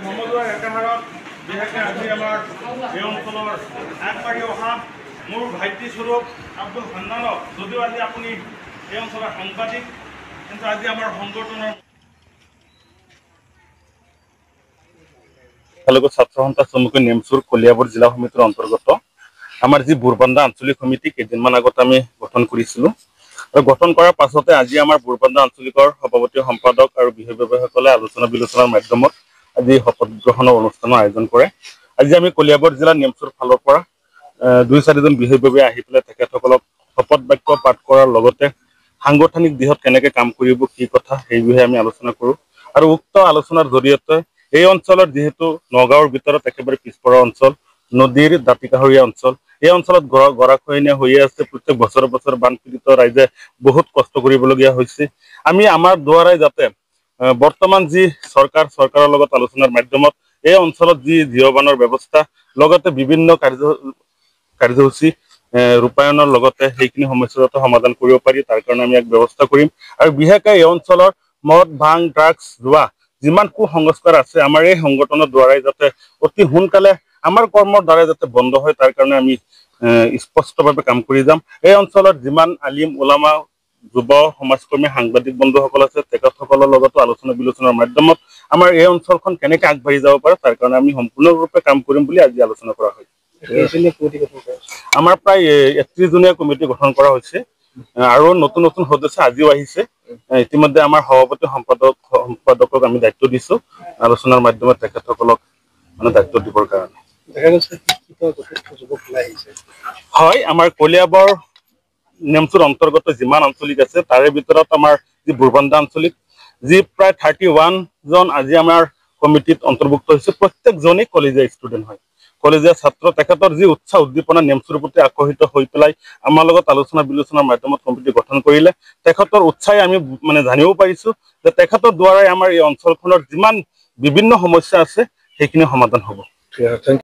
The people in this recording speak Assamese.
মমদুৱাৰ একাহাৰত বিশেষকৈ আজি আমাৰ এই অঞ্চলৰ আগবাঢ়ি অহা মোৰ ভাইটি স্বৰূপ আব্দুল হান্নানক যদিও আজি আপুনি এই অঞ্চলৰ সাংবাদিক কিন্তু আজি আমাৰ সংগঠনৰ ছাত্ৰ সন্থা চমুকৈ নেমচুৰ কলিয়াবৰ জিলা সমিতিৰ অন্তৰ্গত আমাৰ যি বুৰবান্দা আঞ্চলিক সমিতি কেইদিনমান আগত আমি গঠন কৰিছিলোঁ আৰু গঠন কৰাৰ পাছতে আজি আমাৰ বুৰবান্দা আঞ্চলিকৰ সভাপতি সম্পাদক আৰু বিষয়ববীয়াসকলে আলোচনা বিলোচনাৰ মাধ্যমত আজি শপত গ্ৰহণৰ অনুষ্ঠানৰ আয়োজন কৰে। আজি আমি কলিয়াবৰ জিলাৰ নেমচুৰ ফালৰ পৰা 2-4জন বিষয়ববীয়া আহি পেলাই তেখেতসকলক শপত বাক্য পাঠ কৰাৰ লগতে সাংগঠনিক দিশত কেনেকৈ কাম কৰিব কি কথা সেই বিষয়ে আমি আলোচনা কৰোঁ আৰু উক্ত আলোচনাৰ জৰিয়তে এই অঞ্চলৰ যিহেতু নগাঁৱৰ ভিতৰত একেবাৰে পিছপৰা অঞ্চল নদীৰ দাঁতিকাষৰীয়া অঞ্চল এই অঞ্চলত গৰাখহনীয়া হৈ আছে প্ৰত্যেক বছৰে বছৰে বানপীড়িত ৰাইজে বহুত কষ্ট কৰিবলগীয়া হৈছে। আমি আমাৰ দ্বাৰাই যাতে বৰ্তমান যি চৰকাৰৰ লগত আলোচনাৰ মাধ্যমত এই অঞ্চলত যি জীয়বানৰ ব্যৱস্থা লগতে বিভিন্ন কাৰ্যসূচী ৰূপায়ণৰ লগতে সেইখিনি সমস্যা যাতে সমাধান কৰিব পাৰি তাৰ কাৰণে আমি এক ব্যৱস্থা কৰিম আৰু বিশেষকৈ এই অঞ্চলৰ মদ ভাং ড্ৰাগছ জোৱা যিমান কুসংস্কাৰ আছে আমাৰ এই সংগঠনৰ দ্বাৰাই যাতে অতি সোনকালে আমাৰ কৰ্মৰ দ্বাৰাই যাতে বন্ধ হয় তাৰ কাৰণে আমি স্পষ্টভাৱে কাম কৰি যাম। এই অঞ্চলত যিমান আলিম ওলামা যুৱ সমাজকৰ্মী সাংবাদিক বন্ধুসকল আছে তেখেতসকলৰ লগতো আলোচনা বিলোচনাৰ মাধ্যমত আমাৰ এই অঞ্চলখন কেনেকৈ আগবাঢ়ি যাব পাৰে তাৰ কাৰণে আমি সম্পূৰ্ণৰূপে কাম কৰিম বুলি আজি আলোচনা কৰা হয়। আমাৰ প্ৰায় 31জনীয়া কমিটি গঠন কৰা হৈছে আৰু নতুন নতুন সদস্য আজিও আহিছে। ইতিমধ্যে আমাৰ সভাপতি সম্পাদকক আমি দায়িত্ব দিছোঁ আলোচনাৰ মাধ্যমত তেখেতসকলক দায়িত্ব দিবৰ কাৰণে। হয়, আমাৰ কলিয়াবৰ নেমচুৰ অন্তৰ্গত যিমান আঞ্চলিক আছে তাৰে ভিতৰত আমাৰ যি বুৰবান্দা আঞ্চলিক যি প্ৰায় 31জন আজি আমাৰ কমিটিত অন্তৰ্ভুক্ত হৈছে প্ৰত্যেকজনেই কলেজীয়া ষ্টুডেণ্ট হয় কলেজীয়া ছাত্ৰ তেখেতৰ যি উৎসাহ উদ্দীপনা নেমচুৰ প্ৰতি আকৰ্ষিত হৈ পেলাই আমাৰ লগত আলোচনা বিলোচনাৰ মাধ্যমত কমিটি গঠন কৰিলে তেখেতৰ উৎসাহে আমি জানিব পাৰিছোঁ যে তেখেতৰ দ্বাৰাই আমাৰ এই অঞ্চলখনৰ যিমান বিভিন্ন সমস্যা আছে সেইখিনি সমাধান হ'ব।